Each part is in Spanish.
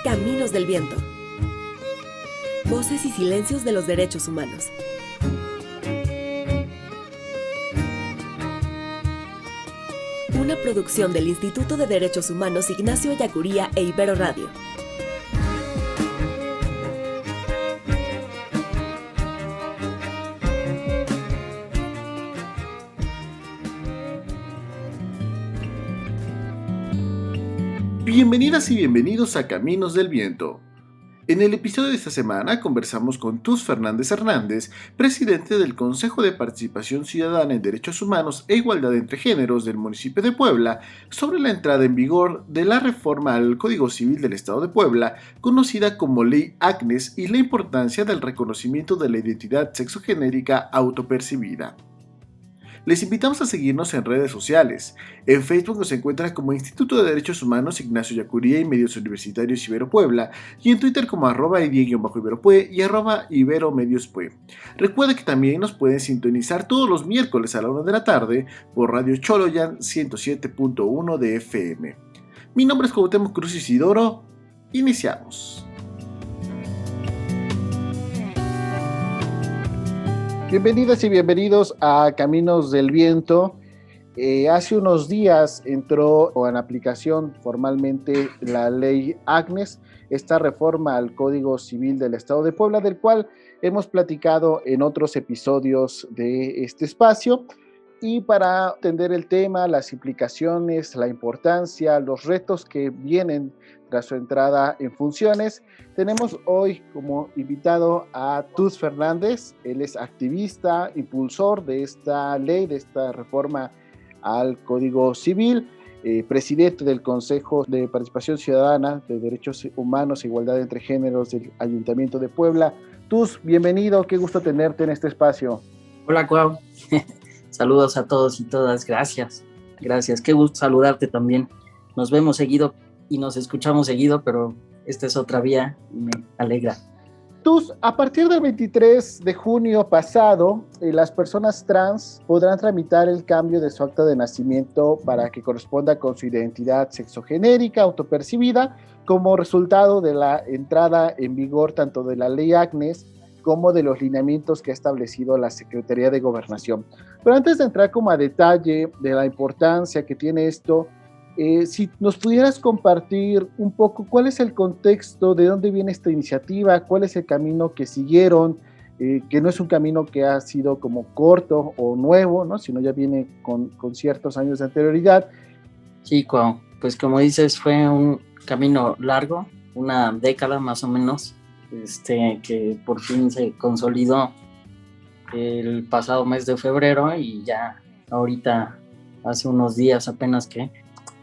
Caminos del Viento. Voces y silencios de los derechos humanos. Una producción del Instituto de Derechos Humanos Ignacio Ellacuría e Ibero Radio. Bienvenidas y bienvenidos a Caminos del Viento. En el episodio de esta semana conversamos con Tus Fernández Hernández, presidente del Consejo de Participación Ciudadana en Derechos Humanos e Igualdad entre Géneros del municipio de Puebla, sobre la entrada en vigor de la reforma al Código Civil del Estado de Puebla, conocida como Ley Agnes, y la importancia del reconocimiento de la identidad sexogenérica autopercibida. Les invitamos a seguirnos en redes sociales. En Facebook nos encuentran como Instituto de Derechos Humanos Ignacio Ellacuría y Medios Universitarios Ibero Puebla, y en Twitter como @idie_iberopue y @iberomediospue. Recuerda que también nos pueden sintonizar todos los miércoles a la 1 de la tarde por Radio Choloyan 107.1 de FM. Mi nombre es Cuauhtémoc Cruz Isidoro. Iniciamos. Bienvenidas y bienvenidos a Caminos del Viento. Hace unos días entró en aplicación formalmente la Ley Agnes, esta reforma al Código Civil del Estado de Puebla, del cual hemos platicado en otros episodios de este espacio. Y para atender el tema, las implicaciones, la importancia, los retos que vienen tras su entrada en funciones, tenemos hoy como invitado a Tus Fernández. Él es activista, impulsor de esta ley, de esta reforma al Código Civil, presidente del Consejo de Participación Ciudadana de Derechos Humanos e Igualdad entre Géneros del Ayuntamiento de Puebla. Tus, bienvenido, qué gusto tenerte en este espacio. Hola, Cuau. Saludos a todos y todas, gracias, qué gusto saludarte también. Nos vemos seguido y nos escuchamos seguido, pero esta es otra vía y me alegra. Tus, a partir del 23 de junio pasado, las personas trans podrán tramitar el cambio de su acta de nacimiento para que corresponda con su identidad sexogenérica autopercibida, como resultado de la entrada en vigor tanto de la Ley Agnes como de los lineamientos que ha establecido la Secretaría de Gobernación. Pero antes de entrar como a detalle de la importancia que tiene esto, si nos pudieras compartir un poco cuál es el contexto, de dónde viene esta iniciativa, cuál es el camino que siguieron, que no es un camino que ha sido como corto o nuevo, ¿no? Sino ya viene con ciertos años de anterioridad. Sí, pues como dices, fue un camino largo, una década más o menos, que por fin se consolidó el pasado mes de febrero y ya ahorita hace unos días apenas que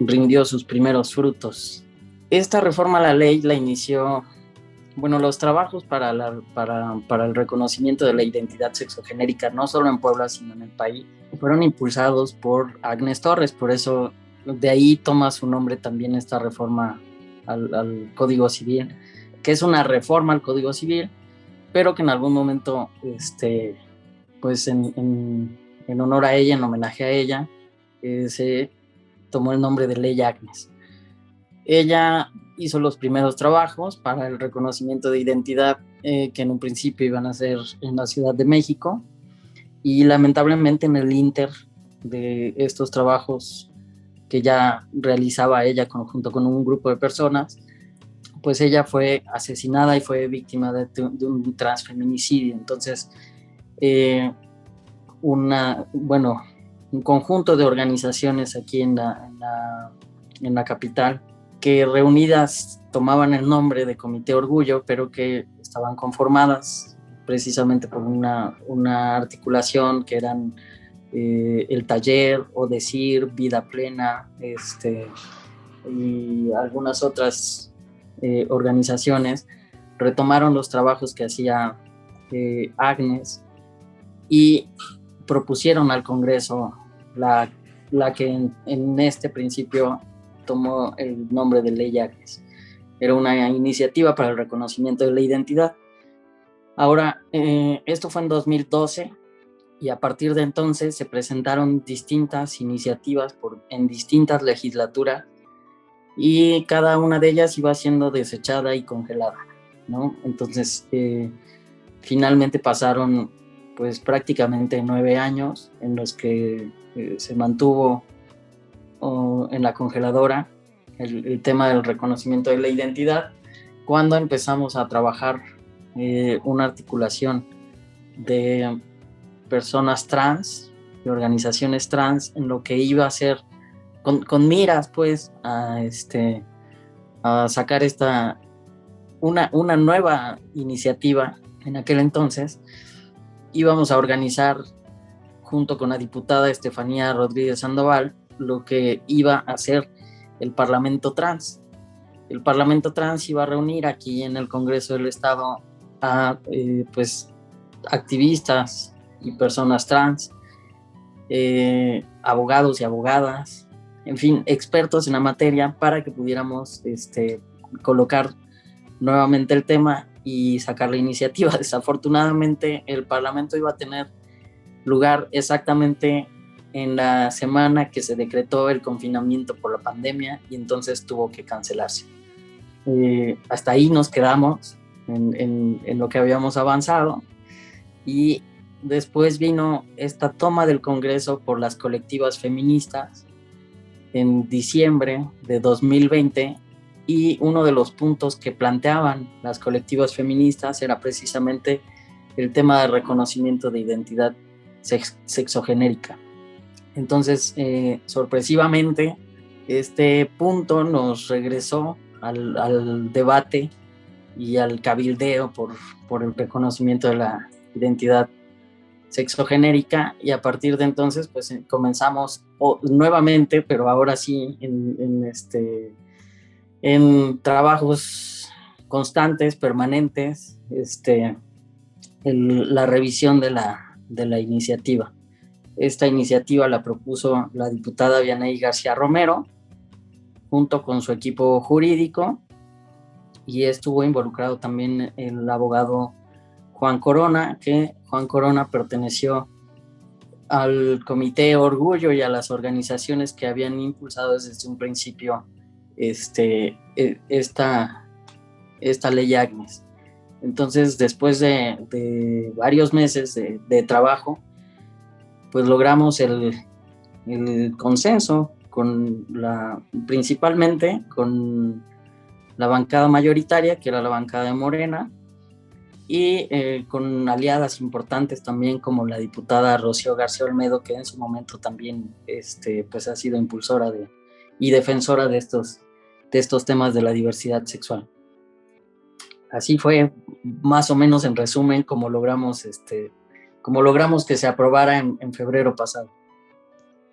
rindió sus primeros frutos. Esta reforma a la ley la inició, los trabajos para el reconocimiento de la identidad sexogenérica, no solo en Puebla, sino en el país, fueron impulsados por Agnes Torres, por eso de ahí toma su nombre también esta reforma al Código Civil, que es una reforma al Código Civil, pero que en algún momento, pues en honor a ella, en homenaje a ella, se tomó el nombre de Ley Agnes. Ella hizo los primeros trabajos para el reconocimiento de identidad, que en un principio iban a ser en la Ciudad de México, y lamentablemente en el ínter de estos trabajos que ya realizaba ella junto con un grupo de personas, pues ella fue asesinada y fue víctima de un transfeminicidio. Entonces, un conjunto de organizaciones aquí en la capital, que reunidas tomaban el nombre de Comité Orgullo, pero que estaban conformadas precisamente por una articulación que eran el Taller, ODECIR, Vida Plena, y algunas otras organizaciones, retomaron los trabajos que hacía Agnes y propusieron al Congreso la que en este principio tomó el nombre de Ley Agnes. Era una iniciativa para el reconocimiento de la identidad. Ahora, esto fue en 2012 y a partir de entonces se presentaron distintas iniciativas en distintas legislaturas y cada una de ellas iba siendo desechada y congelada, ¿no? Entonces, finalmente pasaron pues prácticamente 9 años en los que se mantuvo en la congeladora el tema del reconocimiento de la identidad, cuando empezamos a trabajar una articulación de personas trans y organizaciones trans en lo que iba a ser con miras pues a sacar una nueva iniciativa. En aquel entonces íbamos a organizar junto con la diputada Estefanía Rodríguez Sandoval lo que iba a ser el Parlamento Trans. El Parlamento Trans iba a reunir aquí en el Congreso del Estado a pues activistas y personas trans, abogados y abogadas, en fin, expertos en la materia, para que pudiéramos colocar nuevamente el tema y sacar la iniciativa. Desafortunadamente, el Parlamento iba a tener lugar exactamente en la semana que se decretó el confinamiento por la pandemia y entonces tuvo que cancelarse. Hasta ahí nos quedamos en lo que habíamos avanzado, y después vino esta toma del Congreso por las colectivas feministas en diciembre de 2020, y uno de los puntos que planteaban las colectivas feministas era precisamente el tema de reconocimiento de identidad sexogenérica. Entonces, sorpresivamente, este punto nos regresó al debate y al cabildeo por el reconocimiento de la identidad sexogenérica, y a partir de entonces pues comenzamos nuevamente, pero ahora sí en trabajos constantes, permanentes, la revisión de la iniciativa. Esta iniciativa la propuso la diputada Vianey García Romero junto con su equipo jurídico, y estuvo involucrado también el abogado Juan Corona, que Juan Corona perteneció al Comité Orgullo y a las organizaciones que habían impulsado desde un principio esta ley Agnes. Entonces, después de varios meses de trabajo, pues logramos el consenso principalmente con la bancada mayoritaria, que era la bancada de Morena, y con aliadas importantes también como la diputada Rocío García Olmedo, que en su momento también pues ha sido impulsora y defensora de estos temas de la diversidad sexual. Así fue más o menos en resumen como logramos que se aprobara en febrero pasado.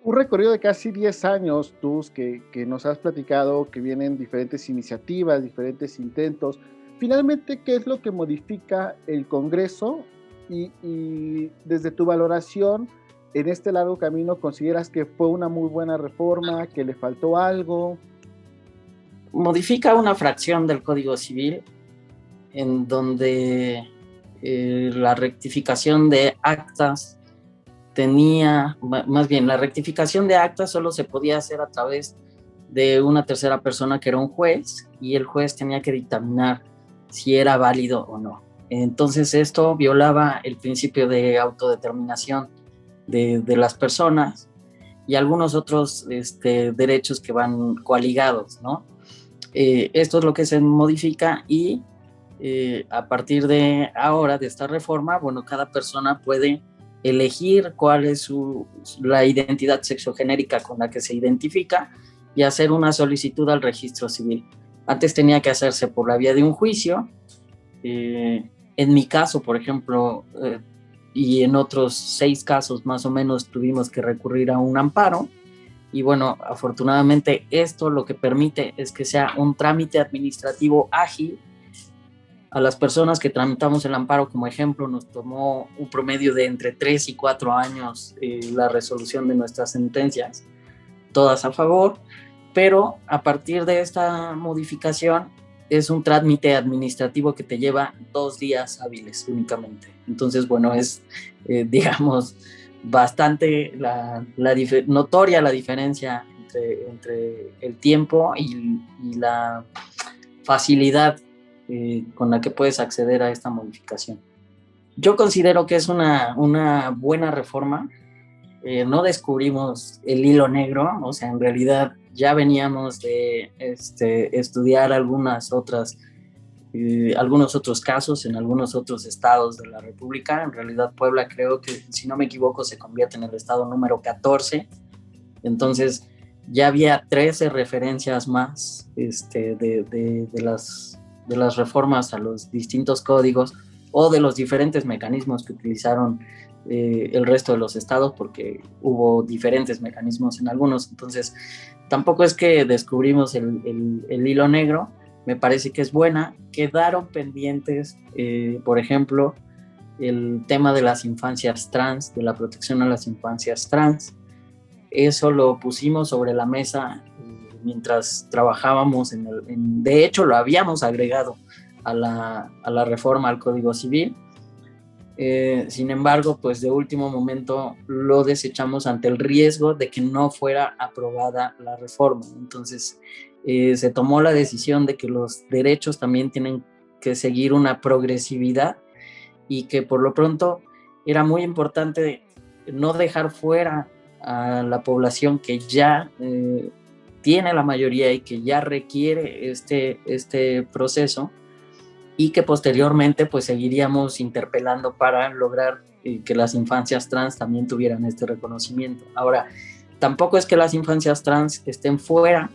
Un recorrido de casi 10 años, Tuz, que nos has platicado, que vienen diferentes iniciativas, diferentes intentos. Finalmente, ¿qué es lo que modifica el Congreso? Y desde tu valoración, en este largo camino, ¿consideras que fue una muy buena reforma, que le faltó algo? Modifica una fracción del Código Civil en donde la rectificación de actas la rectificación de actas solo se podía hacer a través de una tercera persona, que era un juez, y el juez tenía que dictaminar si era válido o no. Entonces esto violaba el principio de autodeterminación de las personas y algunos otros derechos que van coaligados, ¿no? Esto es lo que se modifica, y a partir de ahora, de esta reforma, bueno, cada persona puede elegir cuál es la identidad sexogenérica con la que se identifica y hacer una solicitud al registro civil. Antes tenía que hacerse por la vía de un juicio. En mi caso, por ejemplo, y en otros 6 casos más o menos, tuvimos que recurrir a un amparo. Y bueno, afortunadamente esto lo que permite es que sea un trámite administrativo ágil. A las personas que tramitamos el amparo, como ejemplo, nos tomó un promedio de entre 3 y 4 años la resolución de nuestras sentencias, todas a favor, pero a partir de esta modificación es un trámite administrativo que te lleva 2 días hábiles únicamente. Entonces, bueno, es, digamos, bastante notoria la diferencia entre el tiempo y la facilidad con la que puedes acceder a esta modificación. Yo considero que es una buena reforma. No descubrimos el hilo negro, o sea, en realidad ya veníamos de estudiar algunos otros casos en algunos otros estados de la República. En realidad Puebla, creo que, si no me equivoco, se convierte en el estado número 14. Entonces ya había 13 referencias más de las reformas a los distintos códigos o de los diferentes mecanismos que utilizaron el resto de los estados, porque hubo diferentes mecanismos en algunos. Entonces tampoco es que descubrimos el hilo negro. Me parece que es buena. Quedaron pendientes, por ejemplo, el tema de las infancias trans, de la protección a las infancias trans. Eso lo pusimos sobre la mesa mientras trabajábamos de hecho lo habíamos agregado a la reforma al Código Civil. Sin embargo, pues de último momento lo desechamos ante el riesgo de que no fuera aprobada la reforma. Entonces se tomó la decisión de que los derechos también tienen que seguir una progresividad y que por lo pronto era muy importante no dejar fuera a la población que ya tiene la mayoría y que ya requiere este proceso, y que posteriormente pues seguiríamos interpelando para lograr que las infancias trans también tuvieran este reconocimiento. Ahora, tampoco es que las infancias trans estén fuera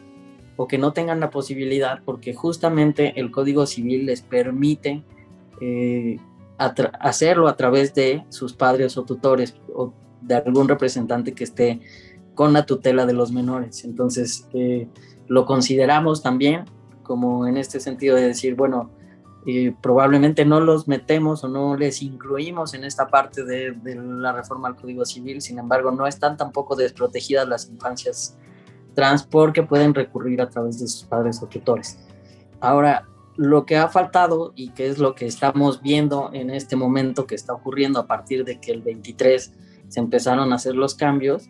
o que no tengan la posibilidad, porque justamente el Código Civil les permite hacerlo a través de sus padres o tutores o de algún representante que esté con la tutela de los menores. Entonces lo consideramos también como en este sentido de decir, bueno, probablemente no los metemos o no les incluimos en esta parte de la reforma al Código Civil. Sin embargo, no están tampoco desprotegidas las infancias trans porque pueden recurrir a través de sus padres o tutores. Ahora, lo que ha faltado y que es lo que estamos viendo en este momento que está ocurriendo a partir de que el 23 se empezaron a hacer los cambios,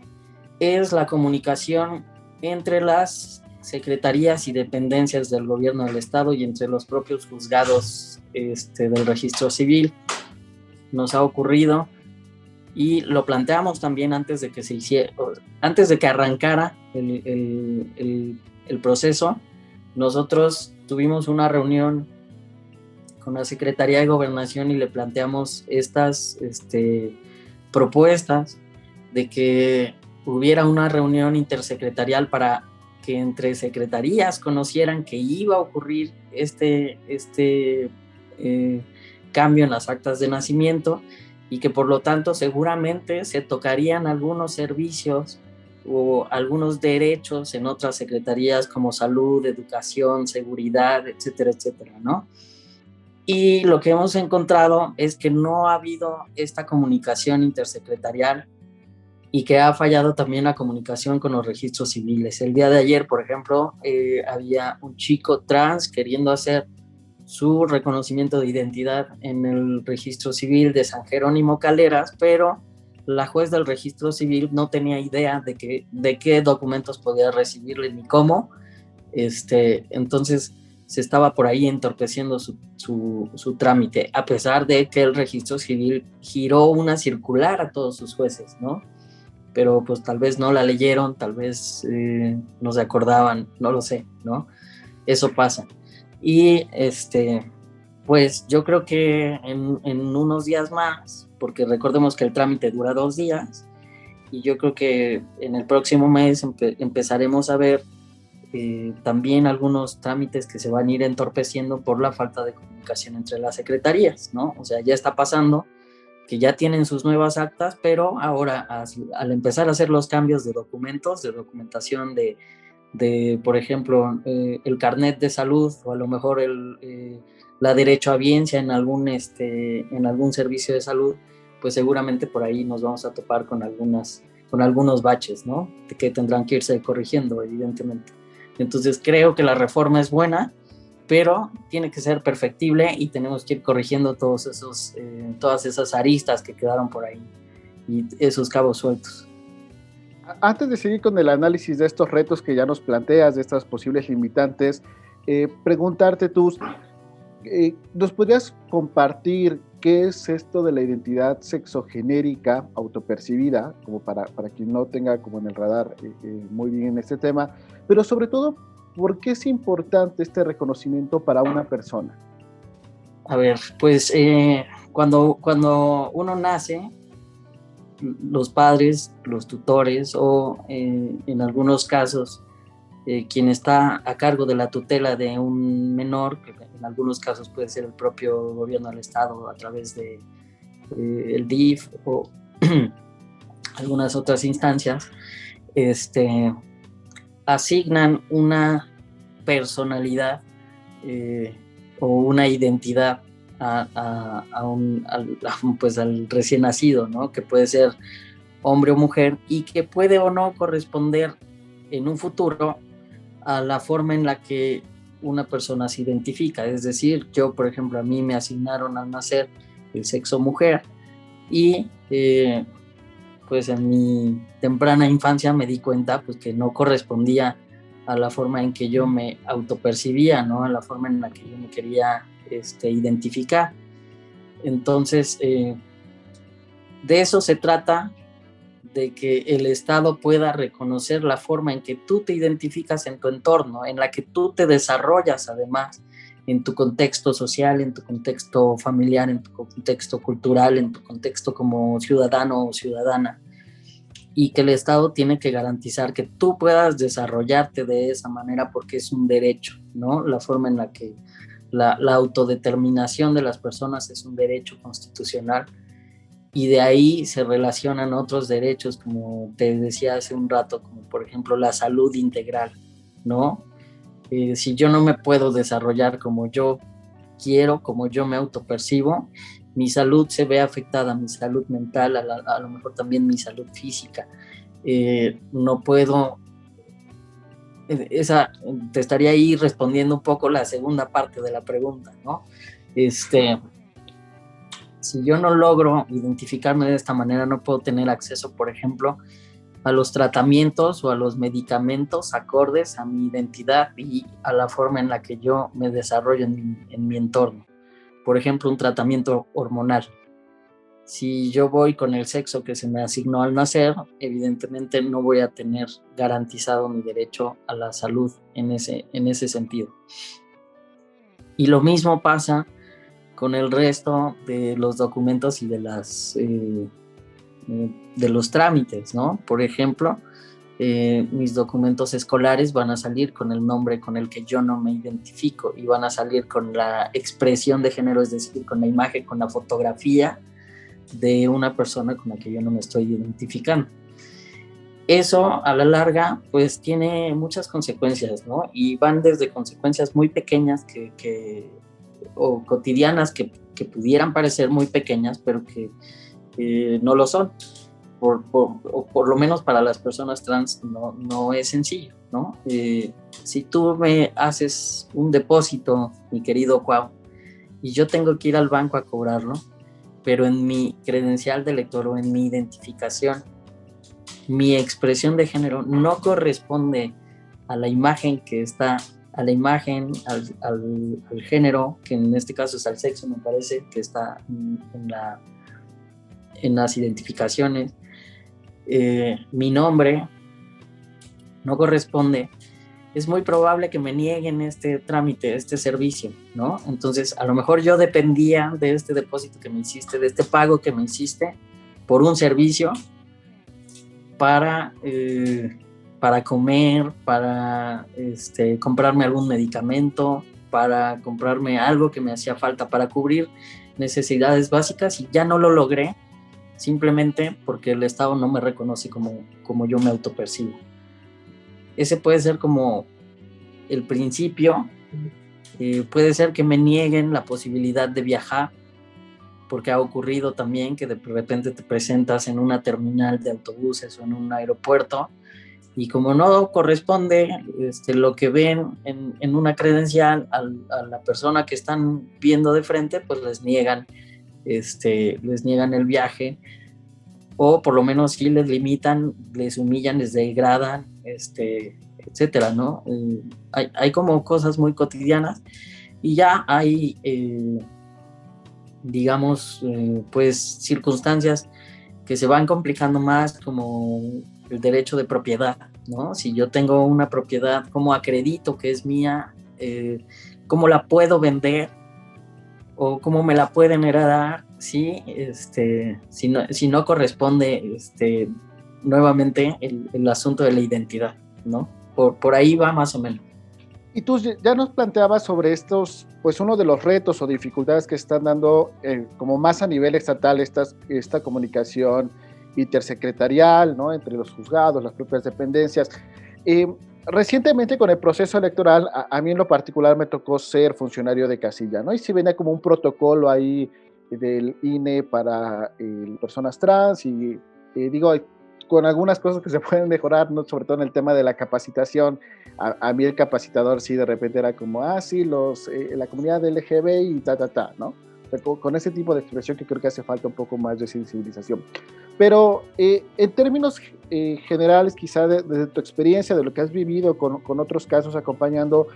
es la comunicación entre las secretarías y dependencias del gobierno del estado y entre los propios juzgados del registro civil. Nos ha ocurrido y lo planteamos también antes de que arrancara el proceso. Nosotros tuvimos una reunión con la Secretaría de Gobernación y le planteamos estas propuestas de que hubiera una reunión intersecretarial para que entre secretarías conocieran que iba a ocurrir este cambio en las actas de nacimiento y que por lo tanto seguramente se tocarían algunos servicios o algunos derechos en otras secretarías como salud, educación, seguridad, etcétera, etcétera, ¿no? Y lo que hemos encontrado es que no ha habido esta comunicación intersecretarial y que ha fallado también la comunicación con los registros civiles. El día de ayer, por ejemplo, había un chico trans queriendo hacer su reconocimiento de identidad en el registro civil de San Jerónimo Caleras, pero la juez del registro civil no tenía idea de qué documentos podía recibirle ni cómo. Entonces se estaba por ahí entorpeciendo su trámite, a pesar de que el registro civil giró una circular a todos sus jueces, ¿no? Pero pues tal vez no la leyeron, tal vez no se acordaban, no lo sé, ¿no? Eso pasa. Y pues yo creo que en unos días más, porque recordemos que el trámite dura 2 días, y yo creo que en el próximo mes empezaremos a ver también algunos trámites que se van a ir entorpeciendo por la falta de comunicación entre las secretarías, ¿no? O sea, ya está pasando que ya tienen sus nuevas actas, pero ahora al empezar a hacer los cambios de documentos, de documentación de por ejemplo, el carnet de salud o a lo mejor la derechohabiencia en algún servicio de salud, pues seguramente por ahí nos vamos a topar con algunos baches, ¿no? Que tendrán que irse corrigiendo, evidentemente. Entonces creo que la reforma es buena, pero tiene que ser perfectible y tenemos que ir corrigiendo todas esas aristas que quedaron por ahí y esos cabos sueltos. Antes de seguir con el análisis de estos retos que ya nos planteas, de estas posibles limitantes, preguntarte tú, ¿nos podrías compartir qué es esto de la identidad sexogenérica autopercibida, como para quien no tenga como en el radar muy bien en este tema, pero sobre todo, ¿por qué es importante este reconocimiento para una persona? A ver, pues cuando uno nace, los padres, los tutores o en algunos casos quien está a cargo de la tutela de un menor, que en algunos casos puede ser el propio gobierno del estado a través de el DIF o algunas otras instancias, asignan una personalidad o una identidad al recién nacido, ¿no? Que puede ser hombre o mujer y que puede o no corresponder en un futuro a la forma en la que una persona se identifica. Es decir, yo, por ejemplo, a mí me asignaron al nacer el sexo mujer y pues en mi temprana infancia me di cuenta pues que no correspondía a la forma en que yo me autopercibía, ¿no? A la forma en la que yo me quería identificar. Entonces, de eso se trata, de que el Estado pueda reconocer la forma en que tú te identificas en tu entorno, en la que tú te desarrollas además en tu contexto social, en tu contexto familiar, en tu contexto cultural, en tu contexto como ciudadano o ciudadana, y que el Estado tiene que garantizar que tú puedas desarrollarte de esa manera porque es un derecho, ¿no? La forma en la que la autodeterminación de las personas es un derecho constitucional y de ahí se relacionan otros derechos, como te decía hace un rato, como por ejemplo la salud integral, ¿no? Si yo no me puedo desarrollar como yo quiero, como yo me autopercibo, mi salud se ve afectada, mi salud mental, a lo mejor también mi salud física. No puedo, te estaría ahí respondiendo un poco la segunda parte de la pregunta, ¿no? Si yo no logro identificarme de esta manera, no puedo tener acceso, por ejemplo, a los tratamientos o a los medicamentos acordes a mi identidad y a la forma en la que yo me desarrollo en mi entorno. Por ejemplo, un tratamiento hormonal. Si yo voy con el sexo que se me asignó al nacer, evidentemente no voy a tener garantizado mi derecho a la salud en ese sentido. Y lo mismo pasa con el resto de los documentos y de los trámites, ¿no? Por ejemplo, mis documentos escolares van a salir con el nombre con el que yo no me identifico y van a salir con la expresión de género, es decir, con la imagen, con la fotografía de una persona con la que yo no me estoy identificando. Eso a la larga pues tiene muchas consecuencias, ¿no? Y van desde consecuencias muy pequeñas o cotidianas que pudieran parecer muy pequeñas, pero que no lo son. O por lo menos para las personas trans no es sencillo, ¿no? Si tú me haces un depósito, mi querido Cuau, y yo tengo que ir al banco a cobrarlo, pero en mi credencial de lector o en mi identificación, mi expresión de género no corresponde a la imagen que está, a la imagen, al género, que en este caso es al sexo, me parece, que está en las identificaciones. Mi nombre no corresponde, es muy probable que me nieguen este trámite, este servicio, ¿no? Entonces, a lo mejor yo dependía de este depósito que me hiciste, de este pago que me hiciste por un servicio para comer, para comprarme algún medicamento, para comprarme algo que me hacía falta, para cubrir necesidades básicas, y ya no lo logré simplemente porque el Estado no me reconoce como yo me autopercibo. Ese puede ser como el principio. Puede ser que me nieguen la posibilidad de viajar, porque ha ocurrido también que de repente te presentas en una terminal de autobuses o en un aeropuerto y como no corresponde lo que ven en una credencial a la persona que están viendo de frente, pues les niegan el viaje, o por lo menos sí les limitan, les humillan, les degradan, etcétera, ¿no? Hay como cosas muy cotidianas, y ya hay, digamos, pues circunstancias que se van complicando más, como el derecho de propiedad, ¿no? Si yo tengo una propiedad, ¿cómo acredito que es mía? ¿Cómo la puedo vender? ¿O cómo me la pueden heredar? ¿Sí? Si no corresponde nuevamente el asunto de la identidad, ¿no? Por ahí va más o menos. Y tú ya nos planteabas sobre estos, pues uno de los retos o dificultades que están dando como más a nivel estatal esta comunicación intersecretarial, ¿no? Entre los juzgados, las propias dependencias. Recientemente con el proceso electoral, a mí en lo particular me tocó ser funcionario de casilla, ¿no? Y sí venía como un protocolo ahí del INE para personas trans y digo, con algunas cosas que se pueden mejorar, ¿no? Sobre todo en el tema de la capacitación. A mí el capacitador sí de repente era como, sí, la comunidad LGBTI y ¿no? O sea, con ese tipo de expresión que creo que hace falta un poco más de sensibilización. Pero en términos generales, quizá desde tu experiencia, de lo que has vivido con otros casos acompañando,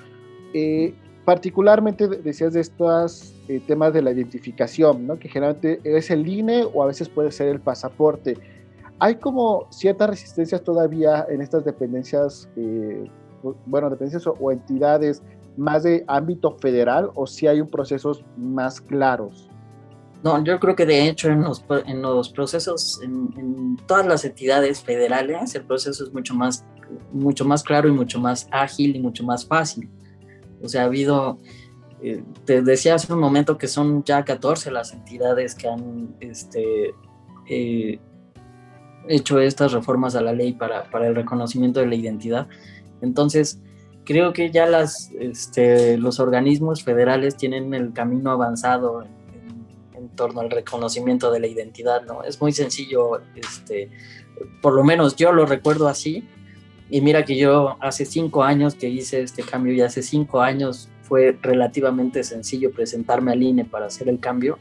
particularmente decías de estos temas de la identificación, ¿no? Que generalmente es el INE o a veces puede ser el pasaporte. Hay como ciertas resistencias todavía en estas dependencias, dependencias o entidades más de ámbito federal, o si hay procesos más claros. No, yo creo que de hecho en los procesos, en todas las entidades federales, el proceso es mucho más claro y mucho más ágil y mucho más fácil. O sea, ha habido, te decía hace un momento que son ya 14 las entidades que han hecho estas reformas a la ley para el reconocimiento de la identidad. Entonces, creo que ya los organismos federales tienen el camino avanzado en torno al reconocimiento de la identidad, ¿no? Es muy sencillo, por lo menos yo lo recuerdo así, y mira que yo hace 5 años que hice este cambio, y hace 5 años fue relativamente sencillo presentarme al INE para hacer el cambio,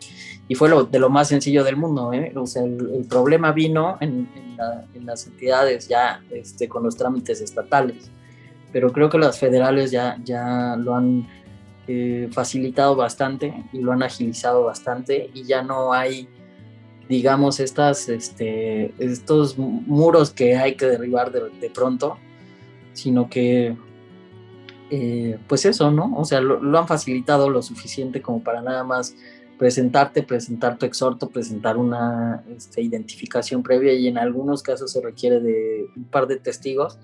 y fue de lo más sencillo del mundo, ¿eh? O sea, el problema vino en las entidades ya con los trámites estatales, pero creo que las federales ya lo han facilitado bastante y lo han agilizado bastante, y ya no hay, digamos, estos muros que hay que derribar de pronto, sino que pues eso, ¿no? O sea, lo han facilitado lo suficiente como para nada más presentar tu exhorto, presentar una identificación previa, y en algunos casos se requiere de un par de testigos.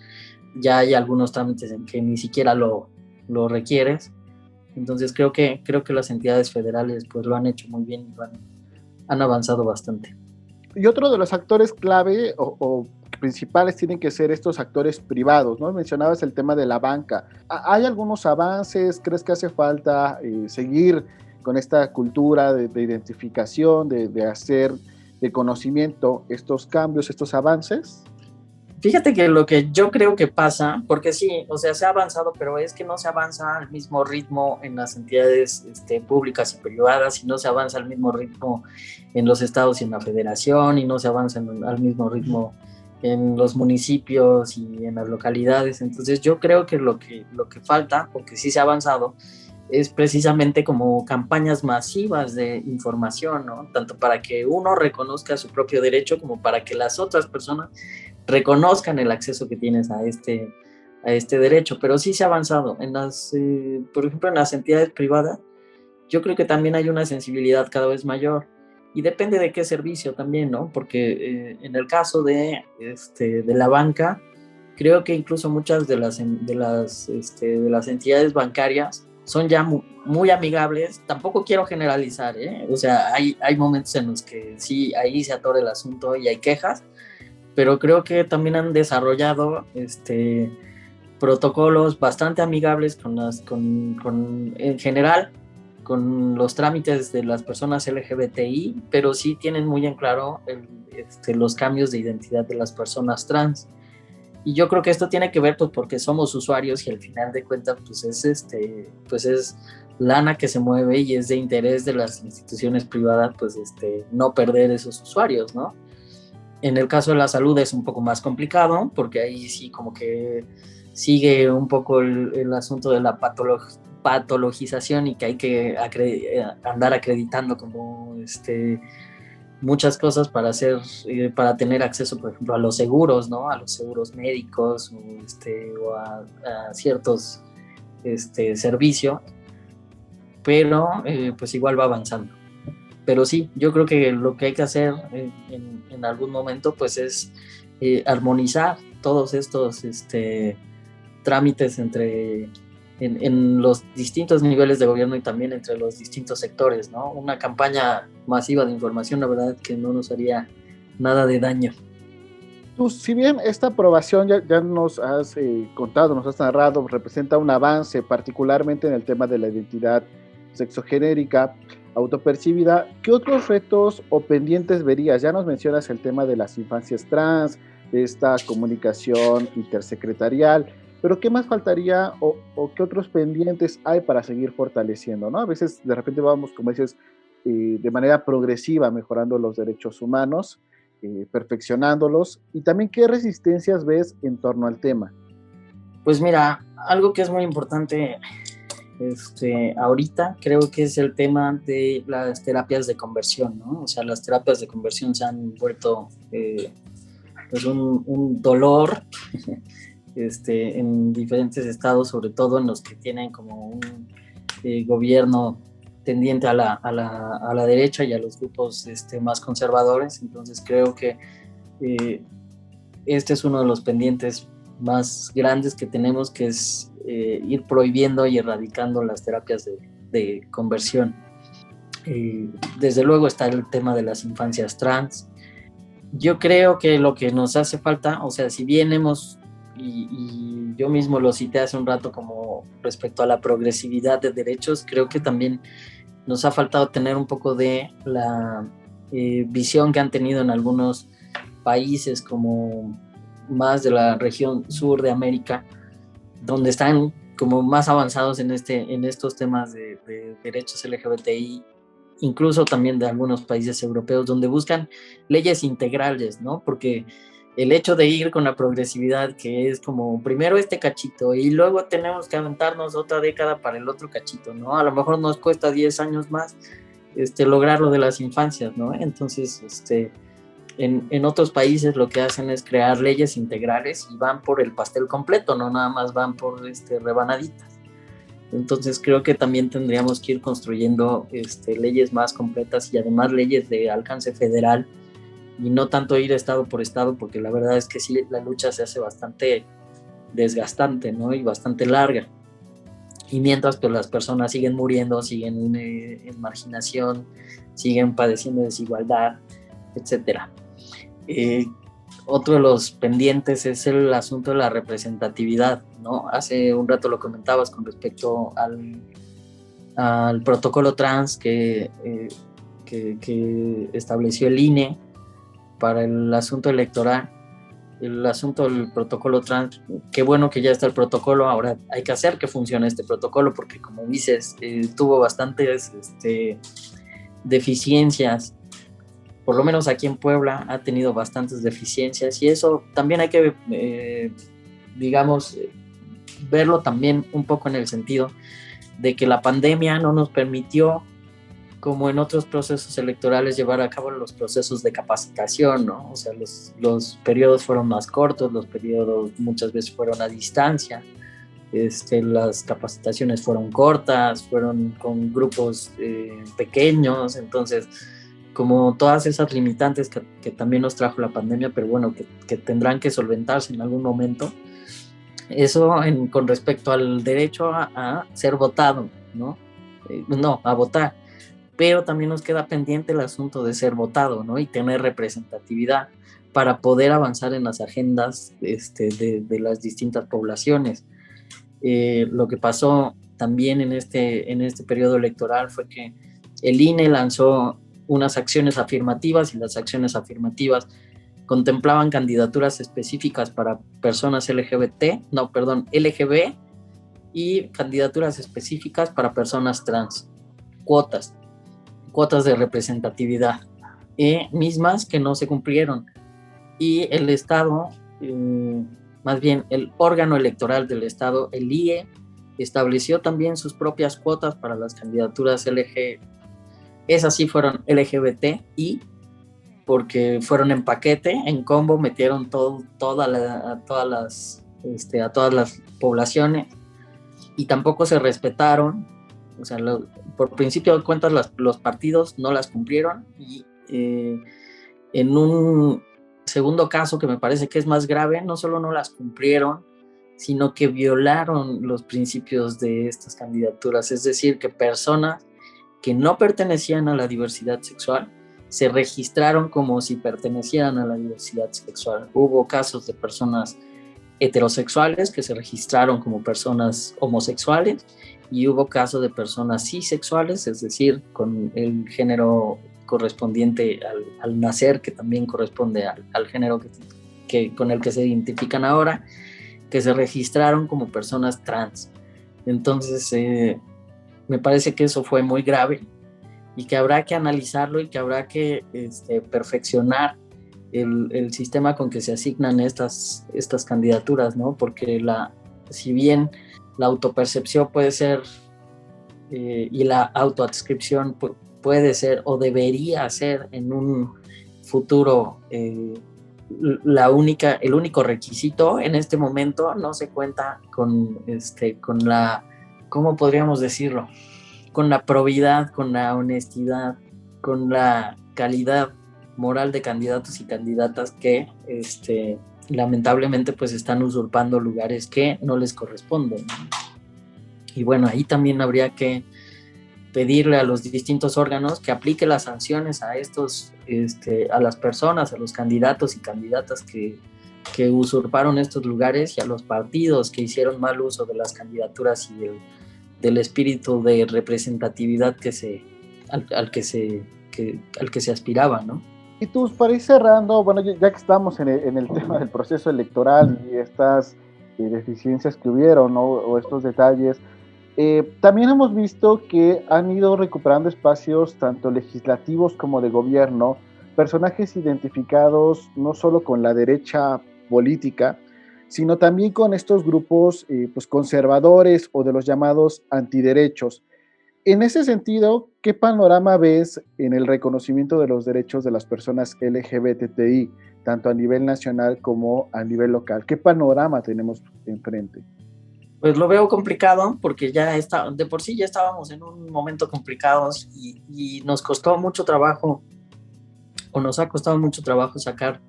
Ya hay algunos trámites en que ni siquiera lo requieres. Entonces creo que las entidades federales pues lo han hecho muy bien y han avanzado bastante. Y otro de los actores clave o principales tienen que ser estos actores privados, ¿no? Mencionabas el tema de la banca. ¿Hay algunos avances? ¿Crees que hace falta seguir con esta cultura de identificación, de hacer de conocimiento estos cambios, estos avances? Fíjate que lo que yo creo que pasa, porque sí, o sea, se ha avanzado, pero es que no se avanza al mismo ritmo en las entidades públicas y privadas, y no se avanza al mismo ritmo en los estados y en la federación, y no se avanza al mismo ritmo en los municipios y en las localidades. Entonces yo creo que lo que falta, porque sí se ha avanzado, es precisamente como campañas masivas de información, ¿no? Tanto para que uno reconozca su propio derecho, como para que las otras personas reconozcan el acceso que tienes a este derecho. Pero sí se ha avanzado. Por ejemplo, en las entidades privadas, yo creo que también hay una sensibilidad cada vez mayor, y depende de qué servicio también, ¿no? Porque en el caso de la banca, creo que incluso muchas de las entidades bancarias son ya muy amigables. Tampoco quiero generalizar, ¿eh? O sea, hay momentos en los que sí, ahí se atora el asunto y hay quejas, pero creo que también han desarrollado protocolos bastante amigables en general con los trámites de las personas LGBTI, pero sí tienen muy en claro los cambios de identidad de las personas trans. Y yo creo que esto tiene que ver pues porque somos usuarios y al final de cuentas pues es lana que se mueve y es de interés de las instituciones privadas pues no perder esos usuarios, ¿no? En el caso de la salud es un poco más complicado porque ahí sí como que sigue un poco el asunto de la patologización y que hay que andar acreditando como muchas cosas para tener acceso, por ejemplo, a los seguros, ¿no? A los seguros médicos o a ciertos servicios, pero pues igual va avanzando. Pero sí, yo creo que lo que hay que hacer en algún momento pues es armonizar todos estos trámites en los distintos niveles de gobierno y también entre los distintos sectores, ¿no? Una campaña masiva de información, la verdad que no nos haría nada de daño. Tú, si bien esta aprobación ya nos has contado, nos has narrado, representa un avance, particularmente en el tema de la identidad sexogenérica, autopercibida, ¿qué otros retos o pendientes verías? Ya nos mencionas el tema de las infancias trans, de esta comunicación intersecretarial, pero ¿qué más faltaría o qué otros pendientes hay para seguir fortaleciendo, ¿no? A veces de repente vamos, como dices, de manera progresiva mejorando los derechos humanos, perfeccionándolos, y también qué resistencias ves en torno al tema. Pues mira, algo que es muy importante ahorita creo que es el tema de las terapias de conversión, ¿no? O sea, las terapias de conversión se han vuelto pues un dolor en diferentes estados, sobre todo en los que tienen como un gobierno tendiente a la derecha y a los grupos más conservadores. Entonces creo que este es uno de los pendientes más grandes que tenemos, que es ir prohibiendo y erradicando las terapias de conversión. Desde luego está el tema de las infancias trans. Yo creo que lo que nos hace falta, o sea, si bien y yo mismo lo cité hace un rato como respecto a la progresividad de derechos, creo que también nos ha faltado tener un poco de la visión que han tenido en algunos países como más de la región sur de América, donde están como más avanzados en estos temas de derechos LGBTI, incluso también de algunos países europeos, donde buscan leyes integrales, ¿no? Porque el hecho de ir con la progresividad, que es como primero este cachito y luego tenemos que aventarnos otra década para el otro cachito, ¿no? A lo mejor nos cuesta 10 años más lograr lo de las infancias, ¿no? Entonces, en otros países lo que hacen es crear leyes integrales y van por el pastel completo, no nada más van por rebanaditas. Entonces creo que también tendríamos que ir construyendo leyes más completas y además leyes de alcance federal y no tanto ir estado por estado, porque la verdad es que sí, la lucha se hace bastante desgastante, ¿no? Y bastante larga. Y mientras pues las personas siguen muriendo, siguen en marginación, siguen padeciendo desigualdad, etcétera. Otro de los pendientes es el asunto de la representatividad, ¿no? Hace un rato lo comentabas con respecto al protocolo trans que estableció el INE para el asunto electoral. El asunto del protocolo trans, qué bueno que ya está el protocolo, ahora hay que hacer que funcione este protocolo, porque como dices, tuvo bastantes deficiencias. Por lo menos aquí en Puebla ha tenido bastantes deficiencias y eso también hay que, verlo también un poco en el sentido de que la pandemia no nos permitió, como en otros procesos electorales, llevar a cabo los procesos de capacitación, ¿no? O sea, los periodos fueron más cortos, los periodos muchas veces fueron a distancia, las capacitaciones fueron cortas, fueron con grupos pequeños, entonces como todas esas limitantes que también nos trajo la pandemia, pero bueno, que tendrán que solventarse en algún momento. Eso con respecto al derecho a ser votado, ¿no? A votar. Pero también nos queda pendiente el asunto de ser votado, ¿no? Y tener representatividad para poder avanzar en las agendas de las distintas poblaciones. Lo que pasó también en este periodo electoral fue que el INE lanzó unas acciones afirmativas y las acciones afirmativas contemplaban candidaturas específicas para personas LGB y candidaturas específicas para personas trans, cuotas de representatividad, mismas que no se cumplieron. Y el Estado, más bien el órgano electoral del Estado, el IE, estableció también sus propias cuotas para las candidaturas esas sí fueron LGBTI, porque fueron en paquete, en combo, metieron a todas las poblaciones, y tampoco se respetaron. O sea, por principio de cuentas los partidos no las cumplieron, y en un segundo caso que me parece que es más grave, no solo no las cumplieron, sino que violaron los principios de estas candidaturas. Es decir, que personas que no pertenecían a la diversidad sexual se registraron como si pertenecieran a la diversidad sexual. Hubo casos de personas heterosexuales que se registraron como personas homosexuales, y hubo casos de personas cisexuales, es decir, con el género correspondiente al nacer, que también corresponde al género con el que se identifican ahora, que se registraron como personas trans. Entonces, me parece que eso fue muy grave, y que habrá que analizarlo, y que habrá que perfeccionar el sistema con que se asignan estas candidaturas, ¿no? Porque si bien la autopercepción puede ser y la autoadscripción puede ser o debería ser en un futuro el único requisito, en este momento no se cuenta con la, ¿cómo podríamos decirlo? Con la probidad, con la honestidad, con la calidad moral de candidatos y candidatas que lamentablemente pues están usurpando lugares que no les corresponden. Y bueno, ahí también habría que pedirle a los distintos órganos que aplique las sanciones a a las personas, a los candidatos y candidatas que usurparon estos lugares, y a los partidos que hicieron mal uso de las candidaturas y del espíritu de representatividad al que se aspiraba, ¿no? Y tú, para ir cerrando, bueno, ya que estamos en el tema del proceso electoral y estas deficiencias que hubieron, ¿no? O estos detalles, también hemos visto que han ido recuperando espacios tanto legislativos como de gobierno, personajes identificados no solo con la derecha política, sino también con estos grupos pues conservadores o de los llamados antiderechos. En ese sentido, ¿qué panorama ves en el reconocimiento de los derechos de las personas LGBTI, tanto a nivel nacional como a nivel local? ¿Qué panorama tenemos enfrente? Pues lo veo complicado, porque de por sí ya estábamos en un momento complicado, y nos costó mucho trabajo, o nos ha costado mucho trabajo sacar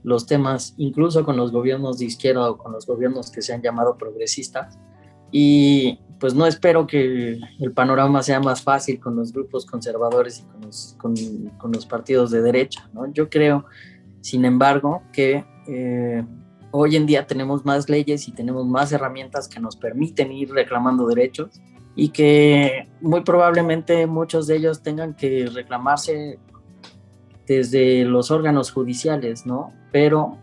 los temas, incluso con los gobiernos de izquierda o con los gobiernos que se han llamado progresistas. Y pues no espero que el panorama sea más fácil con los grupos conservadores y con los partidos de derecha, ¿no? Yo creo, sin embargo, que hoy en día tenemos más leyes y tenemos más herramientas que nos permiten ir reclamando derechos, y que muy probablemente muchos de ellos tengan que reclamarse desde los órganos judiciales, ¿no? Pero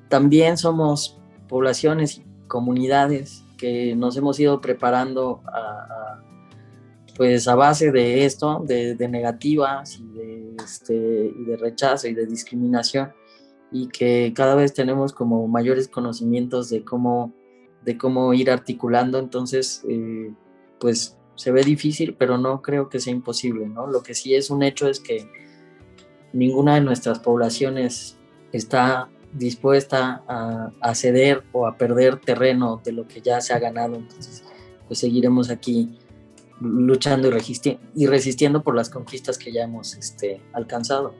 también somos poblaciones y comunidades que nos hemos ido preparando pues a base de esto, de negativas y de rechazo y de discriminación, y que cada vez tenemos como mayores conocimientos de cómo ir articulando. Entonces, pues se ve difícil, pero no creo que sea imposible, ¿no? Lo que sí es un hecho es que ninguna de nuestras poblaciones está dispuesta a ceder o a perder terreno de lo que ya se ha ganado. Entonces, pues seguiremos aquí luchando y resistiendo por las conquistas que ya hemos alcanzado.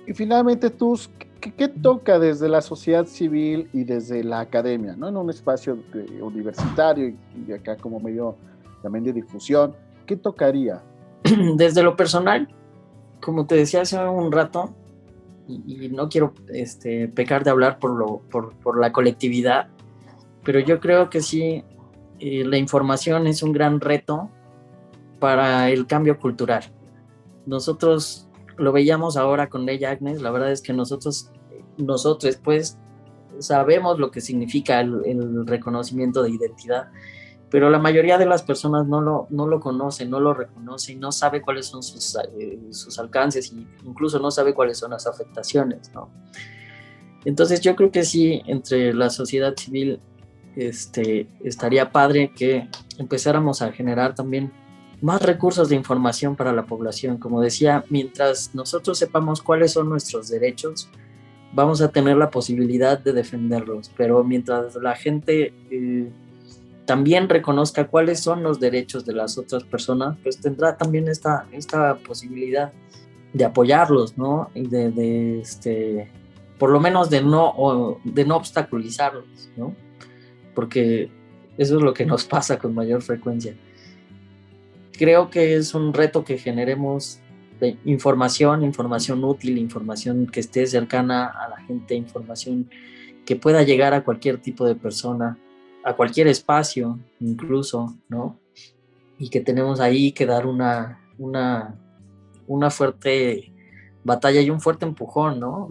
Y finalmente, tú, ¿qué toca desde la sociedad civil y desde la academia, ¿no? En un espacio universitario y de acá como medio también de difusión, ¿qué tocaría? Desde lo personal, como te decía hace un rato, y no quiero pecar de hablar por la colectividad, pero yo creo que sí, la información es un gran reto para el cambio cultural. Nosotros lo veíamos ahora con Ley Agnes. La verdad es que nosotros nosotros pues sabemos lo que significa el reconocimiento de identidad, pero la mayoría de las personas no lo conocen, no lo reconocen, no sabe cuáles son sus alcances e incluso no sabe cuáles son las afectaciones, ¿no? Entonces yo creo que sí, entre la sociedad civil estaría padre que empezáramos a generar también más recursos de información para la población. Como decía, mientras nosotros sepamos cuáles son nuestros derechos, vamos a tener la posibilidad de defenderlos, pero mientras la gente también reconozca cuáles son los derechos de las otras personas, pues tendrá también esta posibilidad de apoyarlos, ¿no? Y por lo menos de no obstaculizarlos, ¿no? Porque eso es lo que nos pasa con mayor frecuencia. Creo que es un reto que generemos de información útil, información que esté cercana a la gente, información que pueda llegar a cualquier tipo de persona, a cualquier espacio incluso, ¿no? Y que tenemos ahí que dar una fuerte batalla y un fuerte empujón, ¿no?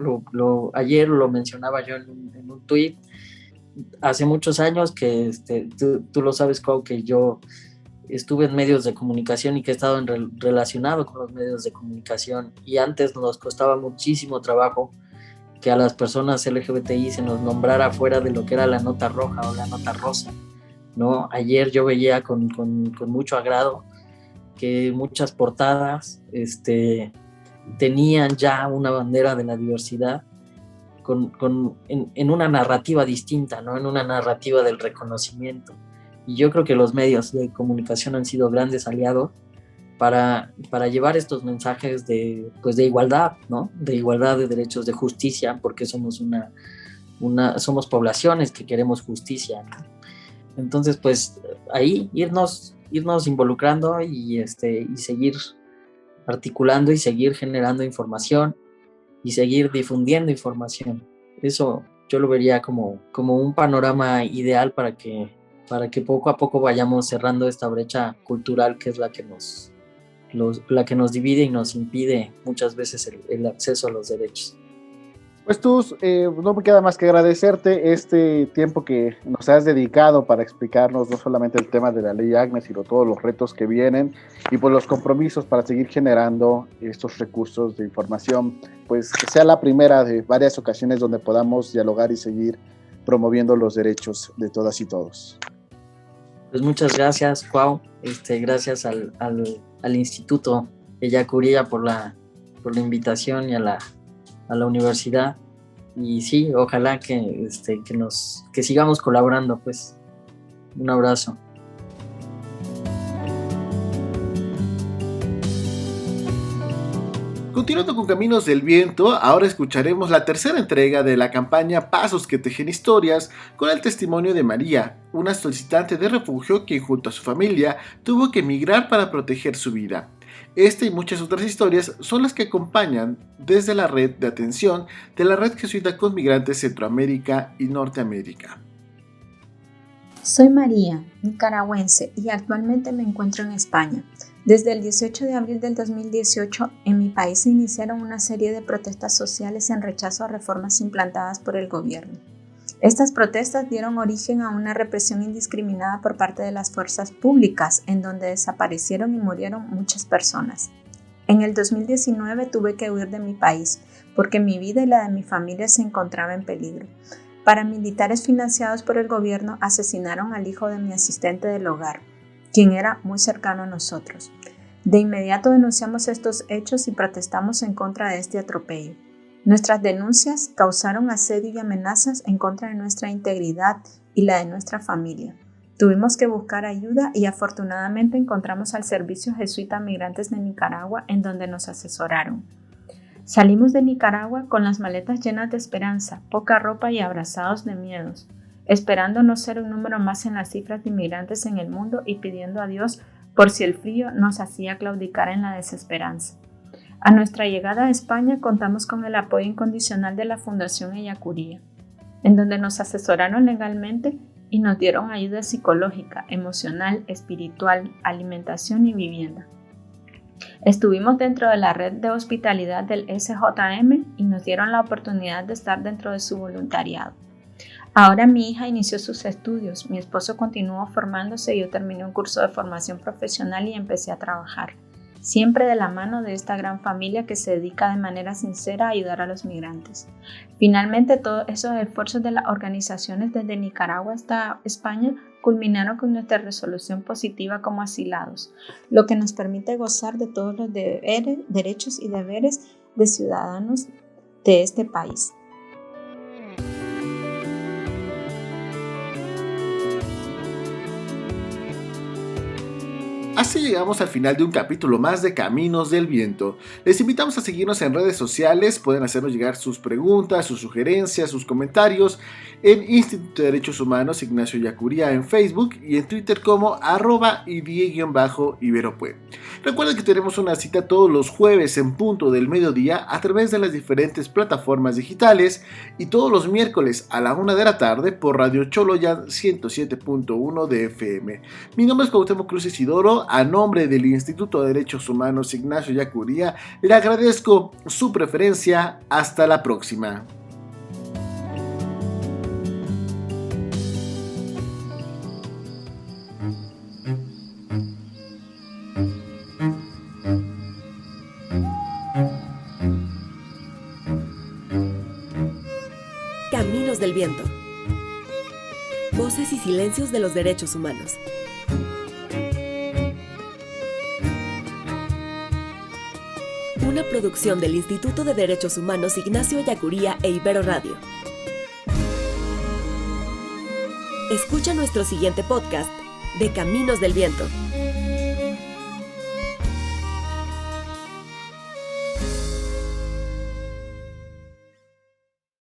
Ayer lo mencionaba yo en un tuit, hace muchos años que tú lo sabes, Cuau, que yo estuve en medios de comunicación y que he estado relacionado con los medios de comunicación, y antes nos costaba muchísimo trabajo que a las personas LGBTI se nos nombrara fuera de lo que era la nota roja o la nota rosa, ¿no? Ayer yo veía con mucho agrado que muchas portadas tenían ya una bandera de la diversidad en una narrativa distinta, ¿no? En una narrativa del reconocimiento. Y yo creo que los medios de comunicación han sido grandes aliados para llevar estos mensajes de igualdad, ¿no? De igualdad de derechos, de justicia, porque somos somos poblaciones que queremos justicia, ¿no? Entonces, pues ahí irnos involucrando y seguir articulando y seguir generando información y seguir difundiendo información. Eso yo lo vería como un panorama ideal para que poco a poco vayamos cerrando esta brecha cultural que es la que nos divide y nos impide muchas veces el acceso a los derechos. Pues tú, no me queda más que agradecerte este tiempo que nos has dedicado para explicarnos no solamente el tema de la ley ACNE, sino todos los retos que vienen y pues los compromisos para seguir generando estos recursos de información, pues que sea la primera de varias ocasiones donde podamos dialogar y seguir promoviendo los derechos de todas y todos. Pues muchas gracias, Cuau. Gracias al Instituto Ellacuría por la invitación y a la universidad, y sí, ojalá que sigamos colaborando, pues. Un abrazo. Continuando con Caminos del Viento, ahora escucharemos la tercera entrega de la campaña Pasos que tejen historias, con el testimonio de María, una solicitante de refugio que junto a su familia tuvo que emigrar para proteger su vida. Esta y muchas otras historias son las que acompañan desde la red de atención de la Red Jesuita con Migrantes Centroamérica y Norteamérica. Soy María, nicaragüense, y actualmente me encuentro en España. Desde el 18 de abril del 2018, en mi país se iniciaron una serie de protestas sociales en rechazo a reformas implantadas por el gobierno. Estas protestas dieron origen a una represión indiscriminada por parte de las fuerzas públicas, en donde desaparecieron y murieron muchas personas. En el 2019 tuve que huir de mi país, porque mi vida y la de mi familia se encontraba en peligro. Paramilitares financiados por el gobierno asesinaron al hijo de mi asistente del hogar, quien era muy cercano a nosotros. De inmediato denunciamos estos hechos y protestamos en contra de este atropello. Nuestras denuncias causaron asedio y amenazas en contra de nuestra integridad y la de nuestra familia. Tuvimos que buscar ayuda y afortunadamente encontramos al Servicio Jesuita Migrantes de Nicaragua, en donde nos asesoraron. Salimos de Nicaragua con las maletas llenas de esperanza, poca ropa y abrazados de miedos, esperando no ser un número más en las cifras de inmigrantes en el mundo y pidiendo a Dios por si el frío nos hacía claudicar en la desesperanza. A nuestra llegada a España contamos con el apoyo incondicional de la Fundación Ellacuría, en donde nos asesoraron legalmente y nos dieron ayuda psicológica, emocional, espiritual, alimentación y vivienda. Estuvimos dentro de la red de hospitalidad del SJM y nos dieron la oportunidad de estar dentro de su voluntariado. Ahora mi hija inició sus estudios, mi esposo continuó formándose y yo terminé un curso de formación profesional y empecé a trabajar, siempre de la mano de esta gran familia que se dedica de manera sincera a ayudar a los migrantes. Finalmente, todos esos esfuerzos de las organizaciones desde Nicaragua hasta España culminaron con nuestra resolución positiva como asilados, lo que nos permite gozar de todos los derechos y deberes de ciudadanos de este país. Así llegamos al final de un capítulo más de Caminos del Viento. Les invitamos a seguirnos en redes sociales, pueden hacernos llegar sus preguntas, sus sugerencias, sus comentarios en Instituto de Derechos Humanos Ignacio Ellacuría en Facebook y en Twitter como @idie_iberopue. Recuerden que tenemos una cita todos los jueves en punto del mediodía a través de las diferentes plataformas digitales y todos los miércoles a la 1 de la tarde por Radio Choloyan 107.1 de FM. Mi nombre es Cuauhtémoc Cruz Isidoro. A nombre del Instituto de Derechos Humanos Ignacio Ellacuría, le agradezco su preferencia. Hasta la próxima. Caminos del Viento. Voces y silencios de los derechos humanos. Una producción del Instituto de Derechos Humanos Ignacio Ellacuría e Ibero Radio. Escucha nuestro siguiente podcast de Caminos del Viento.